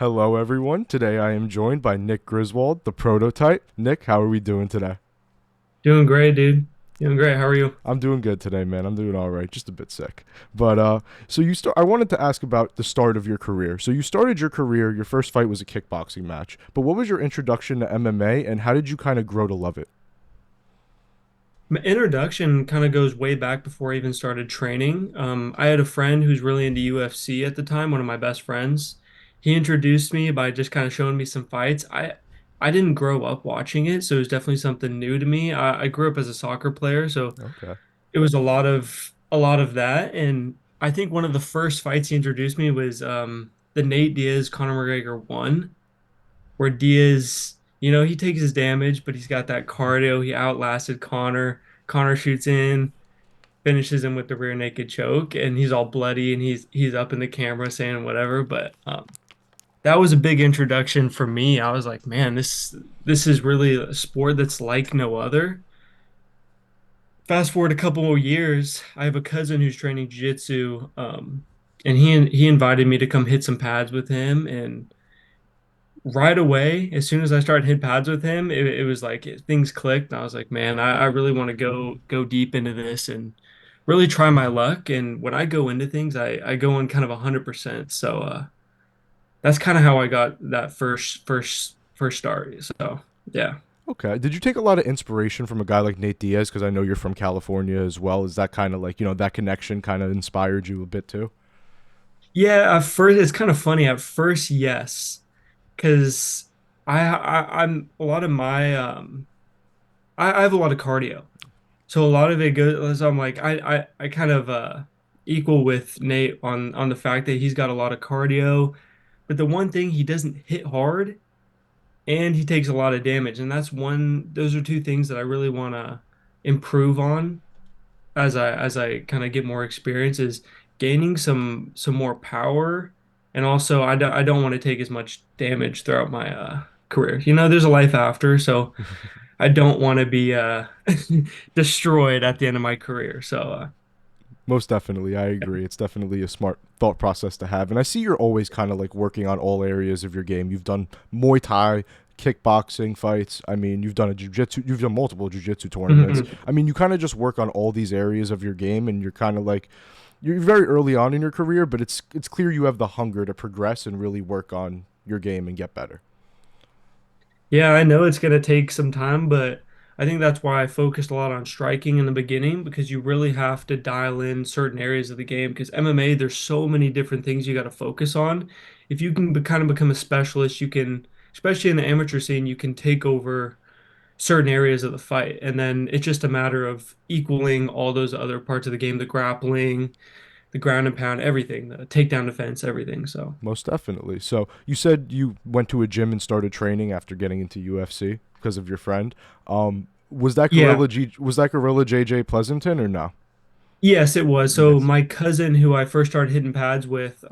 Hello, everyone. Today I am joined by Nick Griswold, the prototype. Nick, how are we doing today? Doing great, dude. Doing great. How are you? I'm doing good today, man. I'm doing all right, just a bit sick. So you start. I wanted to ask about the start of your career. So you started your career. Your first fight was a kickboxing match. But what was your introduction to MMA, and how did you kind of grow to love it? My introduction kind of goes way back before I even started training. I had a friend who's really into UFC at the time, one of my best friends. He introduced me by just kind of showing me some fights. I didn't grow up watching it, so it was definitely something new to me. I grew up as a soccer player, so Okay. it was a lot of that. And I think one of the first fights he introduced me was the Nate Diaz Conor McGregor one. Where Diaz, he takes his damage, but he's got that cardio. He outlasted Connor. Connor shoots in, finishes him with the rear naked choke, and he's all bloody and he's up in the camera saying whatever. But that was a big introduction for me. I was like, man, this is really a sport that's like no other. Fast forward a couple more years, I have a cousin who's training jiu-jitsu, and he invited me to come hit some pads with him, and right away, as soon as I started hit pads with him, it was like things clicked. And I was like, man, I really want to go deep into this and really try my luck. And when I go into things, I go in kind of 100%. So that's kind of how I got that first start. So yeah. Okay. Did you take a lot of inspiration from a guy like Nate Diaz? Because I know you're from California as well. Is that kind of like that connection kind of inspired you a bit too? Yeah, at first it's kind of funny. At first, yes, because I'm a lot of my I have a lot of cardio. So a lot of it goes, so I'm like, I kind of equal with Nate on the fact that he's got a lot of cardio, but the one thing he doesn't hit hard and he takes a lot of damage. And those are two things that I really want to improve on as I kind of get more experience is gaining some more power. And also I don't want to take as much damage throughout my career. There's a life after, so I don't want to be destroyed at the end of my career. So Most definitely, I agree. It's definitely a smart thought process to have. And I see you're always kind of like working on all areas of your game. You've done Muay Thai, kickboxing fights. I mean, you've done a jiu-jitsu, you've done multiple jiu-jitsu tournaments. mhm. I mean, you kind of just work on all these areas of your game and you're kind of like you're very early on in your career, but it's clear you have the hunger to progress and really work on your game and get better. Yeah, I know it's going to take some time, but I think that's why I focused a lot on striking in the beginning because you really have to dial in certain areas of the game. Because MMA, there's so many different things you got to focus on. If you can kind of become a specialist, you can, especially in the amateur scene, you can take over certain areas of the fight. And then it's just a matter of equaling all those other parts of the game, the grappling, the ground and pound, everything, the takedown defense, everything. So. Most definitely. So you said you went to a gym and started training after getting into UFC because of your friend. Yeah, Was that Gorilla JJ Pleasanton or no? yes, it was. So Yes. my cousin, who I first started hitting pads with,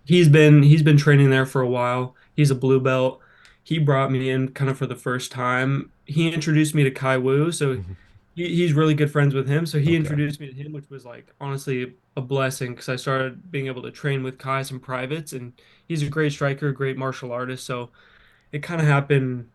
he's been training there for a while. He's a blue belt. He brought me in kind of for the first time. He introduced me to Khai Wu, so he's really good friends with him. So he Okay. introduced me to him, which was like honestly a blessing because I started being able to train with Kai some privates, and he's a great striker, great martial artist. So it kind of happened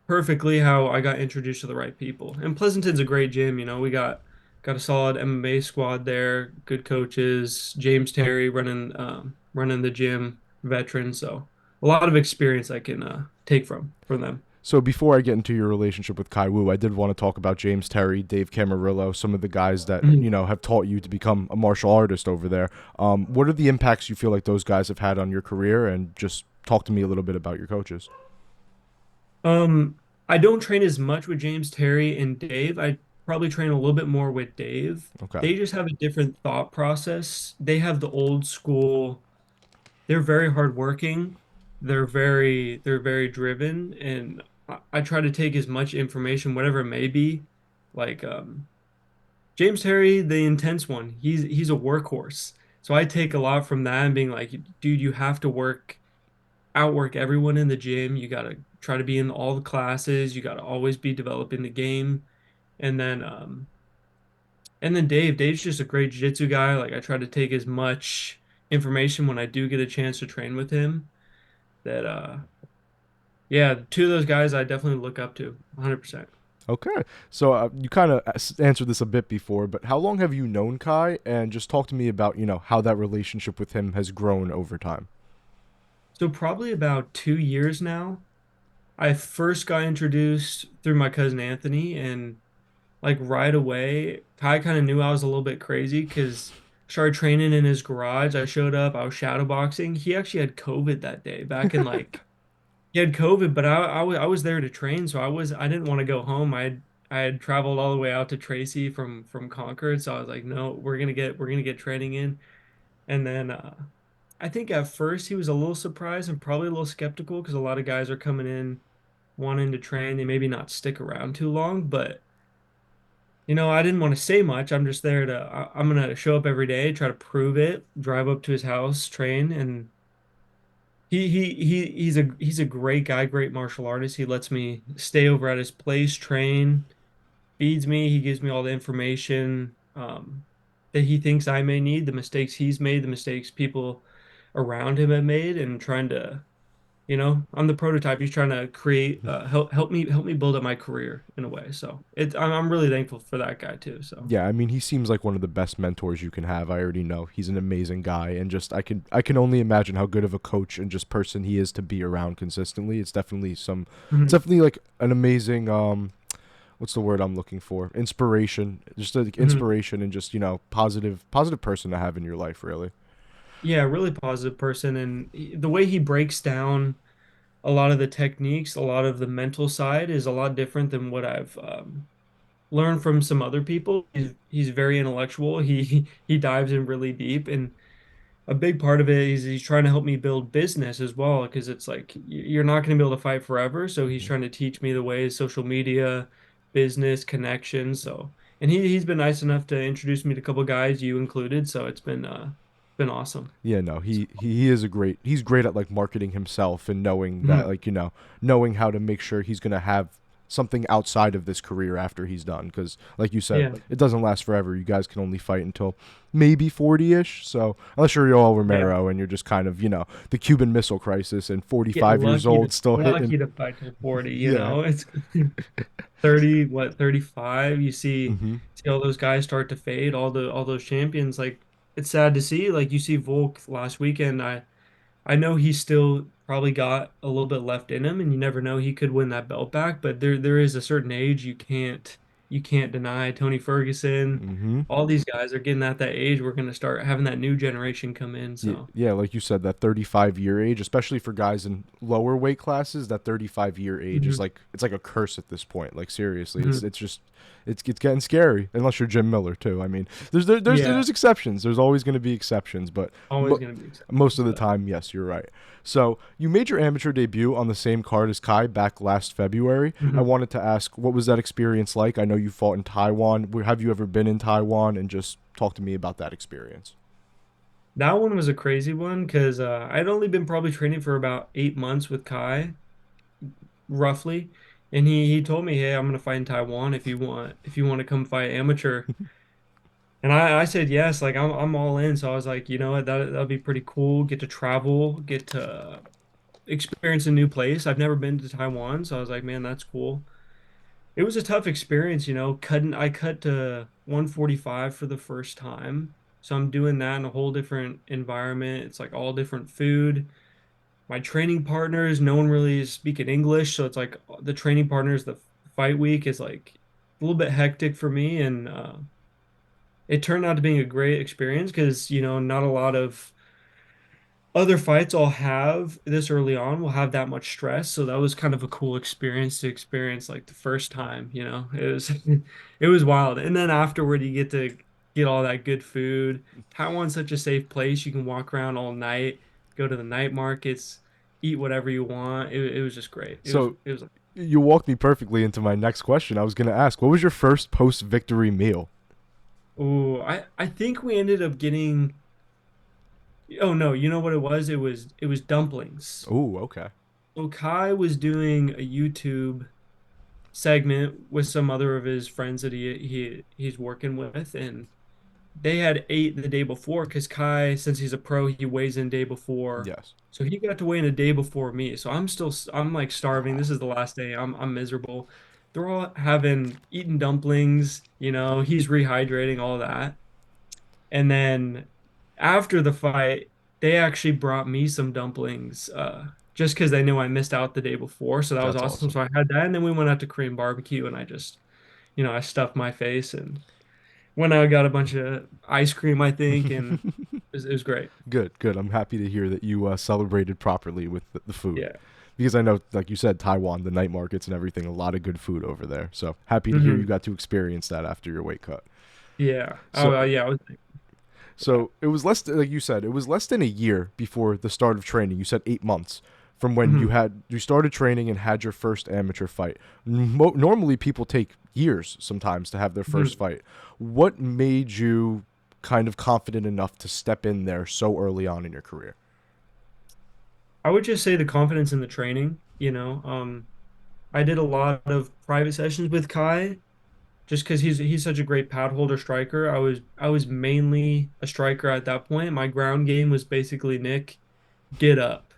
perfectly how I got introduced to the right people. And Pleasanton's a great gym, we got a solid MMA squad there, good coaches, James Terry running the gym, veteran, so a lot of experience I can take from them. So before I get into your relationship with Kai Wu, I did want to talk about James Terry, Dave Camarillo, some of the guys that Mhm. have taught you to become a martial artist over there. What are the impacts you feel like those guys have had on your career? And just talk to me a little bit about your coaches. Um, I don't train as much with James Terry and Dave. I probably train a little bit more with Dave. Okay. They just have a different thought process. They have the old school. They're very hardworking. They're very driven, and I try to take as much information, whatever it may be. Like James Harry, the intense one, he's a workhorse. So I take a lot from that and being like, dude, you have to outwork everyone in the gym. You gotta try to be in all the classes. You gotta always be developing the game. And then Dave's just a great jiu-jitsu guy. Like I try to take as much information when I do get a chance to train with him. that yeah, two of those guys I definitely look up to 100%. Okay. So you kind of answered this a bit before, but how long have you known Kai? And just talk to me about, how that relationship with him has grown over time. So probably about 2 years now. I first got introduced through my cousin Anthony, and like right away, Kai kind of knew I was a little bit crazy because I started training in his garage. I showed up, I was shadowboxing. He actually had COVID that day back in like he had COVID, but I was there to train, so I didn't want to go home. I had traveled all the way out to Tracy from Concord, so I was like, no, we're gonna get training in. And then I think at first he was a little surprised and probably a little skeptical because a lot of guys are coming in wanting to train. They maybe not stick around too long, but I didn't want to say much. I'm just there I'm gonna show up every day, try to prove it, drive up to his house, train, and he's a great guy, great martial artist. He lets me stay over at his place, train, feeds me, he gives me all the information that he thinks I may need, the mistakes he's made, the mistakes people around him have made, and trying to I'm the prototype. He's trying to create, help me build up my career in a way. So I'm really thankful for that guy too. So Yeah, I mean, he seems like one of the best mentors you can have. I already know he's an amazing guy, and just I can only imagine how good of a coach and just person he is to be around consistently. It's mhm, definitely like an amazing what's the word I'm looking for? Inspiration, just like mhm. inspiration and just positive person to have in your life, really. Yeah, really positive person, and the way he breaks down a lot of the techniques, a lot of the mental side is a lot different than what I've learned from some other people. He's very intellectual. He dives in really deep, and a big part of it is he's trying to help me build business as well because it's like you're not going to be able to fight forever. So he's trying to teach me the ways social media, business, connections. So and he's been nice enough to introduce me to a couple guys, you included. So it's been awesome. Yeah, no, So, he is he's great at like marketing himself and knowing that mhm. like knowing how to make sure he's gonna have something outside of this career after he's done because like you said Yeah, it doesn't last forever. You guys can only fight until maybe 40ish. So unless you're Yoel yeah. Romero and you're just kind of the Cuban Missile Crisis and Get 45 years lucky to old still hitting. lucky to fight till 40, Yeah. It's 30, what, 35, you Mm-hmm. see all those guys start to fade, all those champions. Like it's sad to see. Like you see Volk last weekend. I know he's still probably got a little bit left in him, and you never know, he could win that belt back, but there is a certain age you can't deny. Tony Ferguson, Mm-hmm. all these guys are getting at that age. We're gonna start having that new generation come in. Yeah, So yeah, like you said, that 35-year age, especially for guys in lower weight classes, that 35-year age is mhm, like it's like a curse at this point. Like seriously, it's mhm. it's just it's getting scary unless you're Jim Miller too. I mean, there's Yeah, exceptions. There's always going to be exceptions, but always mo- gonna be most exceptions, of the but time, yes, you're right. So you made your amateur debut on the same card as Kai back last February. I mhm. wanted to ask, what was that experience like? I know you fought in Taiwan. Have you ever been in Taiwan? And just talk to me about that experience. That one was a crazy one because I'd only been probably training for about 8 months with Kai, roughly. And he told me, "Hey, I'm gonna fight in Taiwan if you want to come fight amateur." And I said yes, like I'm all in. So I was like, you know what, that'll be pretty cool. Get to travel, get to experience a new place. I've never been to Taiwan, so I was like, man, that's cool. It was a tough experience, I cut to 145 for the first time. So I'm doing that in a whole different environment. It's like all different food. My training partners, no one really is speaking English, so it's like the training partners, the fight week is like a little bit hectic for me, and it turned out to being a great experience because not a lot of other fights I'll have this early on will have that much stress. So that was kind of a cool experience to experience like the first time. It was it was wild. And then afterward you get to get all that good food. Taiwan's such a safe place. You can walk around all night, go to the night markets, eat whatever you want. It was just great. It was So it was you walked me perfectly into my next question. I was going to ask, what was your first post victory meal? Oh, I think we ended up getting. Oh no, you know what it was? It was dumplings. Oh, okay. So Kai was doing a YouTube segment with some other of his friends that he's working with, and they had 8 the day before because Khai, since he's a pro, he weighs in day before. Yes. So he got to weigh in a day before me. So I'm like starving. This is the last day. I'm miserable. They're all having eating dumplings, he's rehydrating, all that. And then after the fight, they actually brought me some dumplings, just because they knew I missed out the day before. So that was That's awesome. awesome. So I had that, and then we went out to Korean barbecue, and I stuffed my face and went out, got a bunch of ice cream, I think, and it was great. Good, good. I'm happy to hear that you celebrated properly with the food. Yeah. Because I know, like you said, Taiwan, the night markets and everything, a lot of good food over there. So happy to hear you Hmm. got to experience that after your weight cut. Yeah. Oh, So, yeah. I was that. so it was like you said, it was less than a year before the start of training. You said 8 months from when Mhm. you started training and had your first amateur fight. Normally, people take years sometimes to have their first Mhm. fight. What made you kind of confident enough to step in there so early on in your career? I would just say the confidence in the training, I did a lot of private sessions with Kai just because he's such a great pad holder striker. I was mainly a striker at that point. My ground game was basically Nick, get up.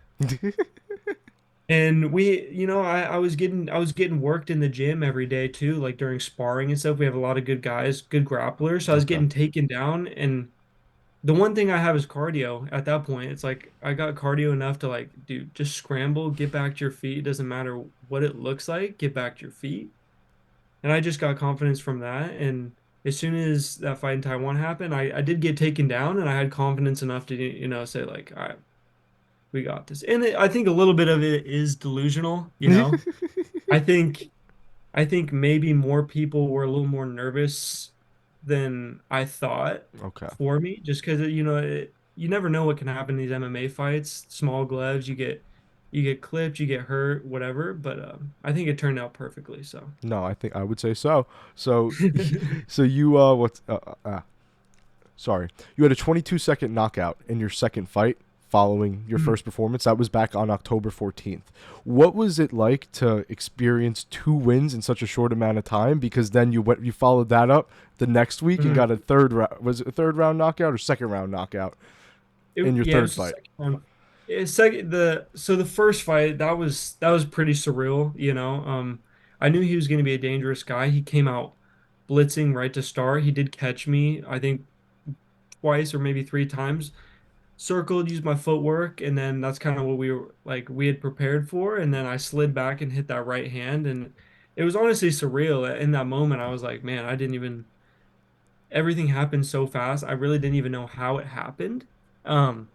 And I was getting worked in the gym every day too, like during sparring and stuff. We have a lot of good guys, good grapplers. So I was Okay. getting taken down, and the one thing I have is cardio at that point. It's like I got cardio enough to like, dude, just scramble, get back to your feet. It doesn't matter what it looks like, get back to your feet. And I just got confidence from that. And as soon as that fight in Taiwan happened, I did get taken down, and I had confidence enough to, say like, all right, we got this. And I think a little bit of it is delusional. I think I think maybe more people were a little more nervous than I thought Okay. for me, just because you never know what can happen in these MMA fights. Small gloves, you get clipped, you get hurt, whatever. But I think it turned out perfectly. So No, I think I would say so. So, so you sorry, you had a 22-second knockout in your second fight following your Mhm. first performance. That was back on October 14th. What was it like to experience two wins in such a short amount of time? Because then you followed that up the next week and got Mhm. a third round. Was it a third round knockout or second round knockout in your Yeah, it third was the fight? second one. The first fight that was pretty surreal. I knew he was going to be a dangerous guy. He came out blitzing right to start. He did catch me, I think twice or maybe 3 times. Circled, used my footwork, and then that's kind of what we had prepared for. And then I slid back and hit that right hand, and it was honestly surreal. In that moment, I was like, man, I didn't even. Everything happened so fast. I really didn't even know how it happened. Um,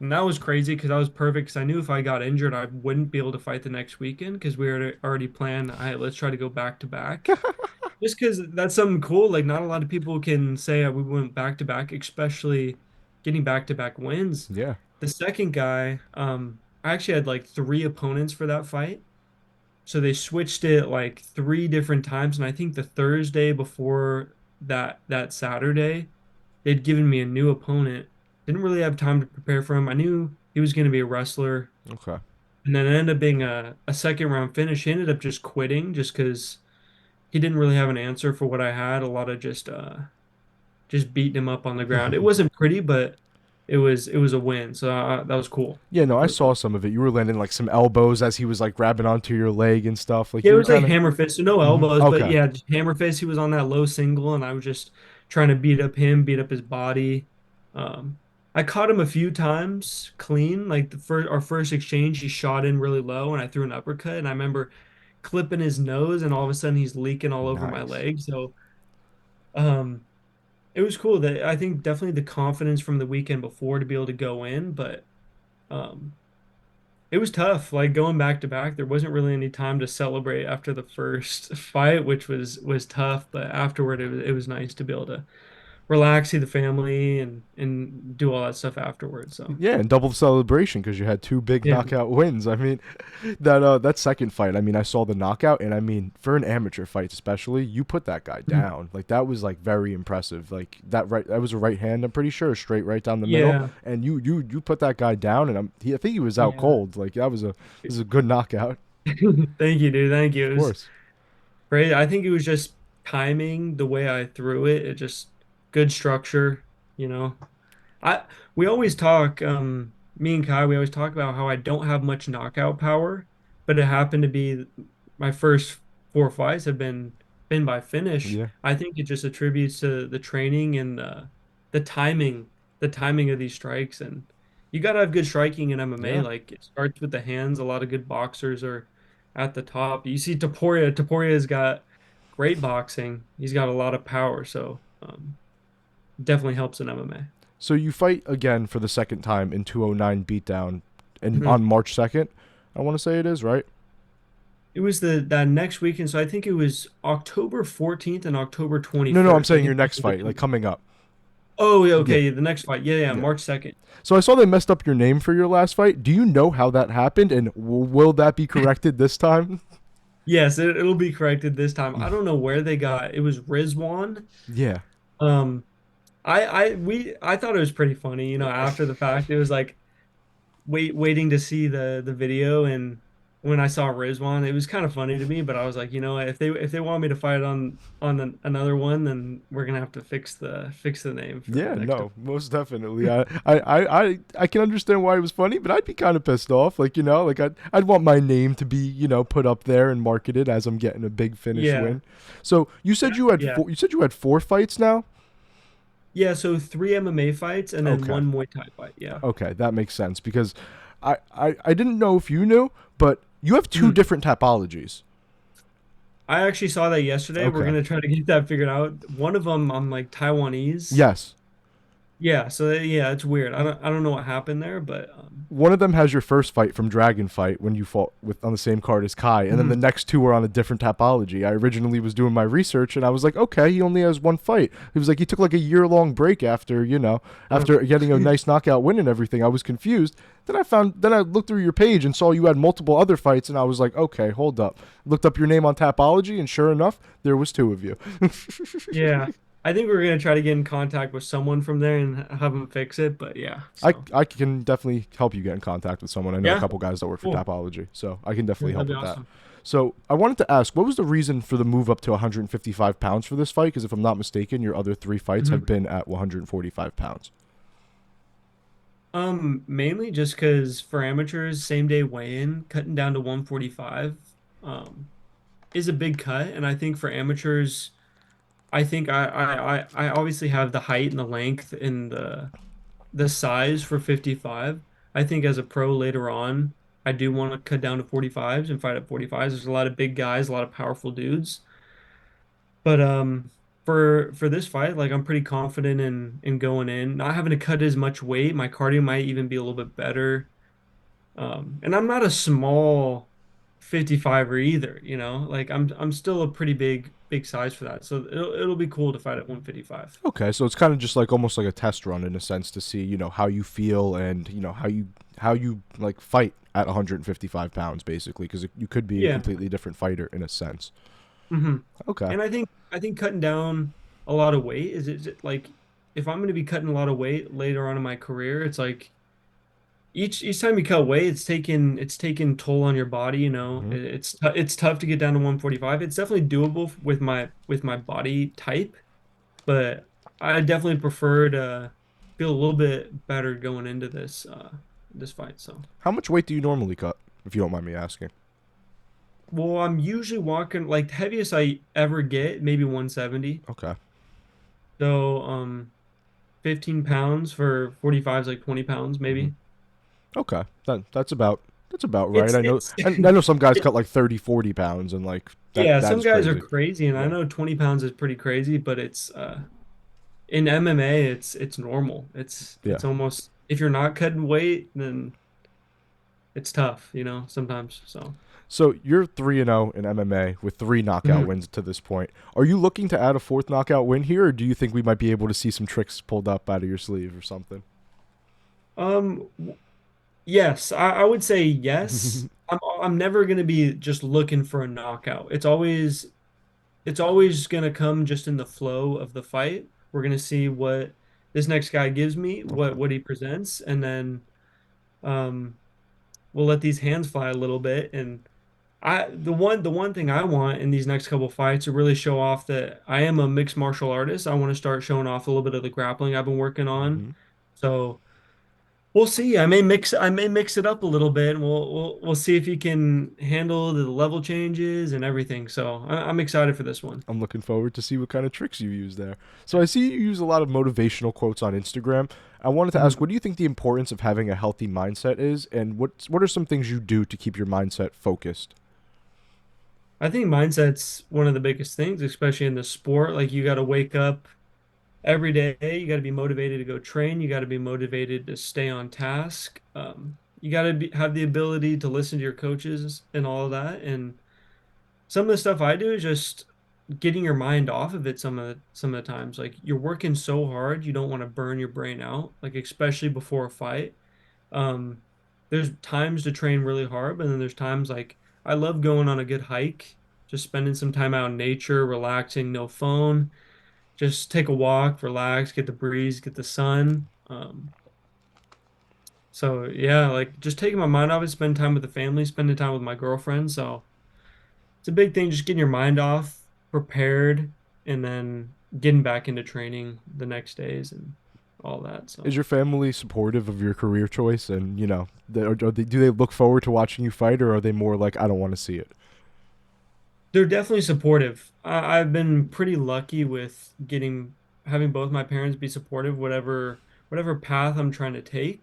And that was crazy because I was perfect because I knew if I got injured, I wouldn't be able to fight the next weekend because we already planned, all right, let's try to go back to back. Just because that's something cool. Like, not a lot of people can say we went back to back, especially getting back to back wins. Yeah. The second guy, I actually had like 3 opponents for that fight. So they switched it like 3 different times. And I think the Thursday before that Saturday, they'd given me a new opponent. Didn't really have time to prepare for him. I knew he was going to be a wrestler. Okay. And then it ended up being a second round finish. He ended up just quitting just because he didn't really have an answer for what I had. A lot of just beating him up on the ground. It wasn't pretty, but it was a win. So that was cool. Yeah, no, I Really saw cool. some of it. You were landing like some elbows as he was like grabbing onto your leg and stuff. Like Yeah, it you were was like kind of. hammer fist, so no Hmm. elbows, but Okay. yeah, just hammer fist. He was on that low single, and I was just trying to beat up him, beat up his body. Um, I caught him a few times clean. Like our first exchange, he shot in really low, and I threw an uppercut, and I remember clipping his nose, and all of a sudden he's leaking all over my Nice. leg. So um, it was cool. That I think definitely the confidence from the weekend before to be able to go in, but um, it was tough. Like going back to back, there wasn't really any time to celebrate after the first fight, which was tough. But afterward, it was nice to be able to relax, see the family, and do all that stuff afterwards. So Yeah, and double celebration because you had two big yeah. knockout wins. I mean, that second fight. I mean, I saw the knockout, and I mean, for an amateur fight, especially, you put that guy Mhm. down. Like that was like very impressive. Like that was a right hand. I'm pretty sure, straight right down the middle, Yeah. and you put that guy down, and I think he was out Yeah. cold. Like that was a good knockout. Thank you, dude. Thank you. Of It was course. great. I think it was just timing the way I threw it. It just good structure, you know. I we always talk, me and Kai, we always talk about how I don't have much knockout power, but it happened to be my first four fights have been by finish. Yeah. I think it just attributes to the training and the timing, the timing of these strikes, and you gotta have good striking in MMA. Yeah. Like it starts with the hands. A lot of good boxers are at the top. You see Taporia. Taporia's got great boxing. He's got a lot of power, so definitely helps in MMA. So you fight again for the second time in 209 Beatdown and on March 2nd. I want to say it is, right? It was the that next weekend, so I think it was October 14th and October No, no, I'm 21st. I saying your think those next were the fight, like two. coming up. Oh, yeah, Yeah. okay, the next fight. Yeah, yeah, Yeah. March 2nd. So I saw they messed up your name for your last fight. Do you know how that happened and will that be corrected this time? Yes, it'll be corrected this time. I don't know where they got it was Rizwan. Yeah. Um, I thought it was pretty funny, after the fact. It was like waiting to see the video, and when I saw Rizwan, it was kind of funny to me, but I was like, what, if they want me to fight another one, then we're gonna have to fix the name for the Yeah, next no, most definitely. I can understand why it was funny, but I'd be kind of pissed off. Like, like I'd want my name to be, put up there and marketed as I'm getting a big finish Yeah. win. So you said you had Yeah. you said you had four fights now? Yeah, so three MMA fights and then Okay. one Muay Thai fight. Yeah. Okay, that makes sense because I didn't know if you knew, but you have two Mhm. different topologies. I actually saw that yesterday. We're Okay. gonna try to get that figured out. One of them, I'm like Taiwanese. Yes. Yeah, so yeah, it's weird. I don't know what happened there, but One of them has your first fight from Dragon Fight when you fought with on the same card as Kai, and then the mhm. next two are on a different topology. I originally was doing my research, and I was like, okay, he only has one fight. He was like, he took like a year-long break after, Uh, after getting a nice knockout win and everything. I was confused. Then I looked through your page and saw you had multiple other fights, and I was like, okay, hold up. Looked up your name on Tapology, and sure enough, there was two of you. yeah. I think we're gonna try to get in contact with someone from there and have them fix it, but yeah. So I can definitely help you get in contact with someone. I know a yeah, couple guys that work for cool. Tapology, so I can definitely Yeah, help that'd be with that. awesome. So I wanted to ask, what was the reason for the move up to 155 pounds for this fight? Because if I'm not mistaken, your other three fights have Mhm. been at 145 pounds. Mainly just because for amateurs, same day weigh-in, cutting down to 145, is a big cut, and I think for amateurs. I think I obviously have the height and the length and the size for 55. I think as a pro later on, I do want to cut down to 45s and fight at 45s. There's a lot of big guys, a lot of powerful dudes. But for this fight, like I'm pretty confident in going in, not having to cut as much weight. My cardio might even be a little bit better. And I'm not a small 55er either, Like I'm still a pretty big size for that. So it'll be cool to fight at 155. Okay, so it's kind of just like almost like a test run in a sense to see, how you feel and how you like fight at 155 pounds basically, because you could be a Yeah. completely different fighter in a sense. hmm Okay. And I think cutting down a lot of weight is like if I'm going to be cutting a lot of weight later on in my career, it's like each time you cut weight, it's taking toll on your body, Hmm. It's tough to get down to 145. It's definitely doable with my body type, but I definitely prefer to feel a little bit better going into this fight. So, How much weight do you normally cut, if you don't mind me asking? well, I'm usually walking like the heaviest I ever get, maybe 170. Okay. So, 15 pounds for 45 is like 20 pounds, Hmm. maybe. Okay, that's about right. It's I know, it's and I know some guys cut like 30, 40 pounds, and like that yeah, that some is guys are crazy. crazy, and I Yeah, know 20 pounds is pretty crazy, but it's in MMA it's normal. It's yeah. it's almost if you're not cutting weight, then it's tough, sometimes. So, So you're 3-0 in MMA with three knockout Mhm. wins to this point. Are you looking to add a fourth knockout win here, or do you think we might be able to see some tricks pulled up out of your sleeve or something? W- yes, I would say yes. I'm never gonna be just looking for a knockout. It's always going to come just in the flow of the fight. We're going to see what this next guy gives me, what Okay. what he presents, and then um, we'll let these hands fly a little bit. And The one thing I want in these next couple fights to really show off that I am a mixed martial artist. I want to start showing off a little bit of the grappling I've been working on. Hmm. So we'll see. I may mix it up a little bit, and we'll see if he can handle the level changes and everything. So I'm excited for this one. I'm looking forward to see what kind of tricks you use there. So I see you use a lot of motivational quotes on Instagram. I wanted to ask, Mhm. what do you think the importance of having a healthy mindset is, and what are some things you do to keep your mindset focused? I think mindset's one of the biggest things, especially in the sport. Like you got to wake up every day. You got to be motivated to go train. You got to be motivated to stay on task. You got to have the ability to listen to your coaches and all of that. And some of the stuff I do is just getting your mind off of it some of the times. Like you're working so hard, you don't want to burn your brain out, like especially before a fight. Um, there's times to train really hard, but then there's times like I love going on a good hike, just spending some time out in nature, relaxing, no phone, just take a walk, relax, get the breeze, get the sun. So yeah, like just taking my mind off it, spend time with the family, spending time with my girlfriend. So it's a big thing, just getting your mind off, prepared, and then getting back into training the next days and all that. Is So your family supportive of your career choice, and do they look forward to watching you fight, or are they more like, I don't want to see it? they're definitely supportive. I've been pretty lucky with getting having both my parents be supportive, whatever path I'm trying to take.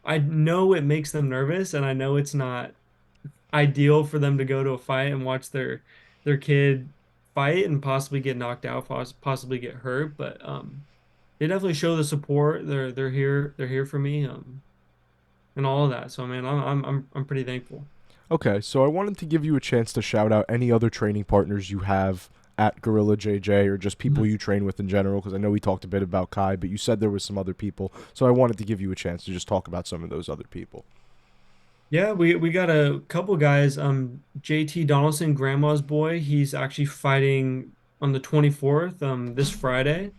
I know it makes them nervous, and I know it's not ideal for them to go to a fight and watch their kid fight and possibly get knocked out, possibly get hurt. But they definitely show the support. They're here for me, and all of that. So man, I'm pretty thankful. Okay, so I wanted to give you a chance to shout out any other training partners you have at Guerilla JJ, or just people Mhm. you train with in general, because I know we talked a bit about Khai, but you said there was some other people, so I wanted to give you a chance to just talk about some of those other people. Yeah, we got a couple guys. JT Donaldson, Grandma's boy. He's actually fighting on the 24th, this Friday.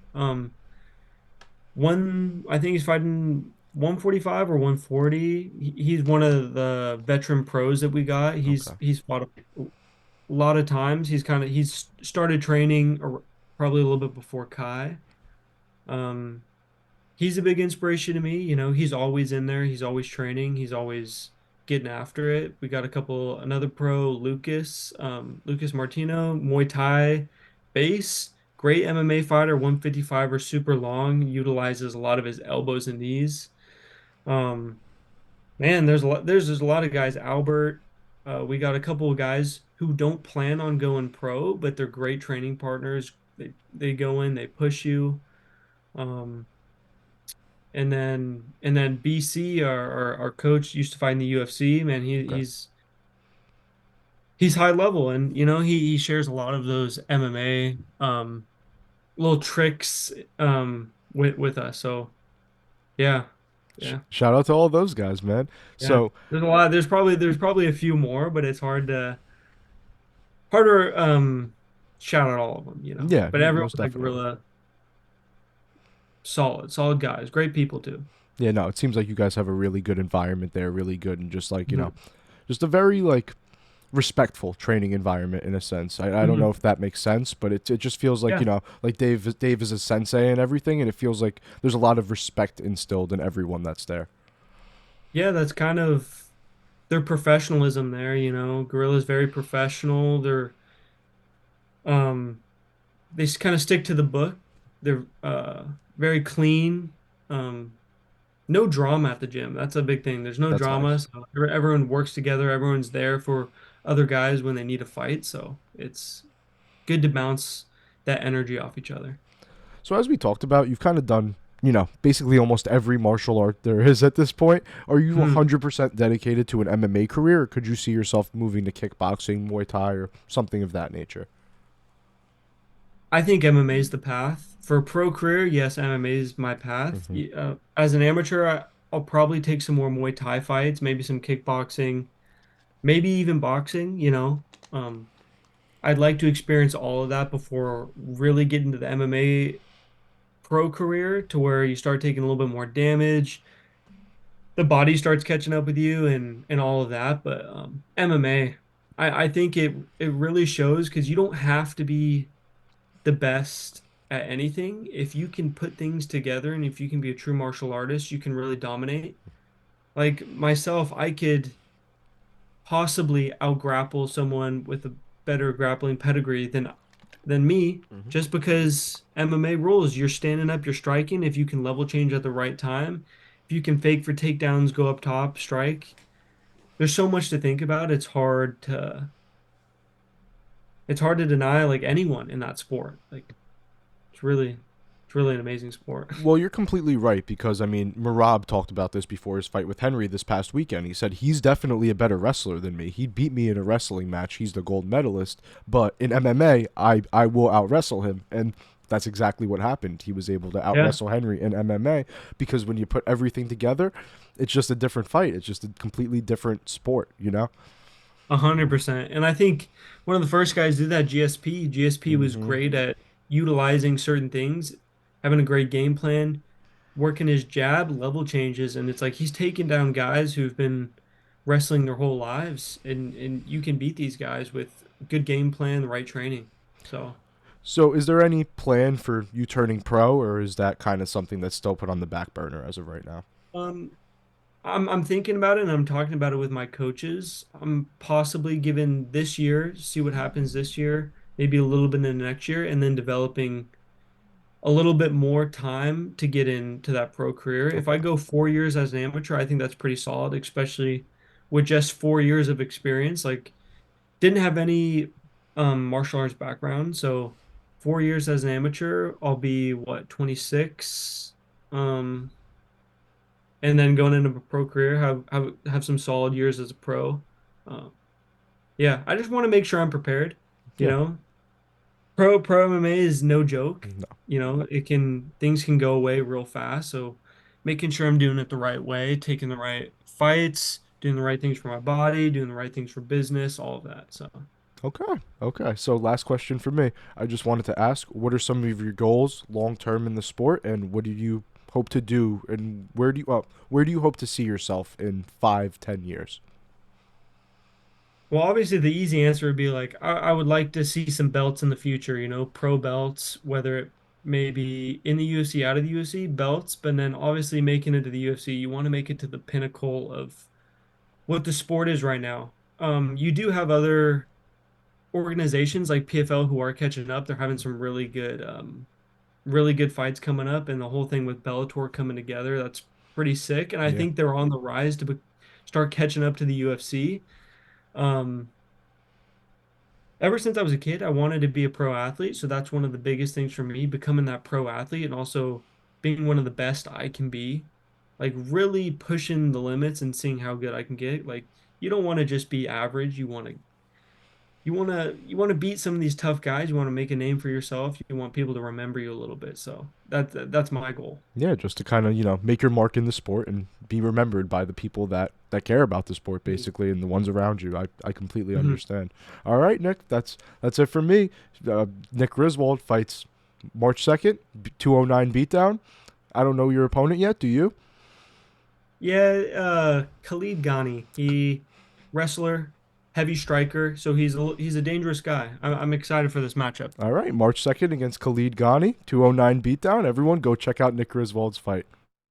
I think he's fighting 145 or 140. He's one of the veteran pros that we got. He's Okay. he's fought a lot of times. He's started training probably a little bit before Kai. Um, he's a big inspiration to me. He's always in there. He's always training. He's always getting after it. We got another pro, Lucas Martino, Muay Thai base, great MMA fighter, 155 or super long, utilizes a lot of his elbows and knees. Um, man, there's a lot of guys. Albert, we got a couple of guys who don't plan on going pro, but they're great training partners. They go in, they push you. Um, and then BC, our coach, used to fight in the UFC. Man, Okay. he's high level, and he shares a lot of those MMA little tricks with us. So yeah, yeah, Shout out to all those guys, man. yeah. So There's a lot. There's probably a few more, but it's harder shout out all of them. yeah, But everyone most at definitely. Gorilla, solid guys, great people too. Yeah, no, it seems like you guys have a really good environment there, really good, and just like Mhm. just a very like respectful training environment in a sense. I don't know Mhm. if that makes sense, but it just feels like, Yeah, like Dave is a sensei and everything, and it feels like there's a lot of respect instilled in everyone that's there. yeah. That's kind of their professionalism there. Gorilla's very professional. Um, they kind of stick to the book. They're very clean. Um, no drama at the gym. That's a big thing. There's no That's drama. nice. So everyone works together. Everyone's there for other guys when they need a fight. So it's good to bounce that energy off each other. So as we talked about, you've kind of done, basically almost every martial art there is at this point. Are you Hmm. 100% dedicated to an MMA career, or could you see yourself moving to kickboxing, Muay Thai, or something of that nature? I think MMA is the path. For a pro career, yes, MMA is my path. Hmm. As an amateur, I'll probably take some more Muay Thai fights, maybe some kickboxing, maybe even boxing. I'd like to experience all of that before really getting to the MMA pro career to where you start taking a little bit more damage, the body starts catching up with you and all of that. But MMA. I think it really shows because you don't have to be the best at anything. If you can put things together and if you can be a true martial artist, you can really dominate. Like myself, I could possibly outgrapple someone with a better grappling pedigree than me just because MMA rules. You're standing up, you're striking. If you can level change at the right time, if you can fake for takedowns, go up top, strike. There's so much to think about. It's hard to deny like anyone in that sport. Like it's really an amazing sport. Well, you're completely right because I mean, Marab talked about this before his fight with Henry this past weekend. He said he's definitely a better wrestler than me. He beat me in a wrestling match. He's the gold medalist, but in MMA, I will out wrestle him, and that's exactly what happened. He was able to out Yeah, wrestle Henry in MMA because when you put everything together, it's just a different fight. It's just a completely different sport, you know? 100%. And I think one of the first guys did that GSP. GSP was Mm-hmm. great at utilizing certain things, having a great game plan, working his jab, level changes, and it's like he's taking down guys who've been wrestling their whole lives, and you can beat these guys with good game plan, the right training. So, So, is there any plan for you turning pro, or is that kind of something that's still put on the back burner as of right now? um, I'm thinking about it and I'm talking about it with my coaches. I'm possibly given this year, see what happens this year, maybe a little bit in the next year, and then developing a little bit more time to get into that pro career. If I Okay. go 4 years as an amateur, I think that's pretty solid, especially with just 4 years of experience. Like, didn't have any martial arts background, so 4 years as an amateur, I'll be what, 26, and then going into a pro career, have some solid years as a pro. Uh, yeah, I just want to make sure I'm prepared. You Yeah. know, pro MMA is no joke. No. Things can go away real fast. So making sure I'm doing it the right way, taking the right fights, doing the right things for my body, doing the right things for business, all of that. So Okay. Okay. So, last question for me. I just wanted to ask, what are some of your goals long term in the sport, and what do you hope to do, and where do you hope to see yourself in 5, 10 years? well, obviously the easy answer would be like I would like to see some belts in the future, pro belts, whether it may be in the UFC, out of the UFC, belts, but then obviously making it to the UFC, you want to make it to the pinnacle of what the sport is right now. You do have other organizations like PFL who are catching up. They're having some really good fights coming up, and the whole thing with Bellator coming together, that's pretty sick. And I Yeah. think they're on the rise to start catching up to the UFC. Um, Ever since I was a kid, I wanted to be a pro athlete. So that's one of the biggest things for me, becoming that pro athlete and also being one of the best I can be. Like really pushing the limits and seeing how good I can get. Like you don't want to just be average. You want to beat some of these tough guys. You want to make a name for yourself. You want people to remember you a little bit. So that's my goal. Yeah, just to kind of, make your mark in the sport and be remembered by the people that care about the sport, basically, and the ones around you. I completely Mhm. understand. All right, Nick, that's it for me. Nick Griswold fights March 2nd, 209 beatdown. I don't know your opponent yet, do you? Yeah, Khalid Ghani, he wrestler, heavy striker, so he's a dangerous guy. I'm excited for this matchup. All right, March 2nd against Khalid Ghani, 209 beatdown. Everyone go check out Nick Griswold's fight.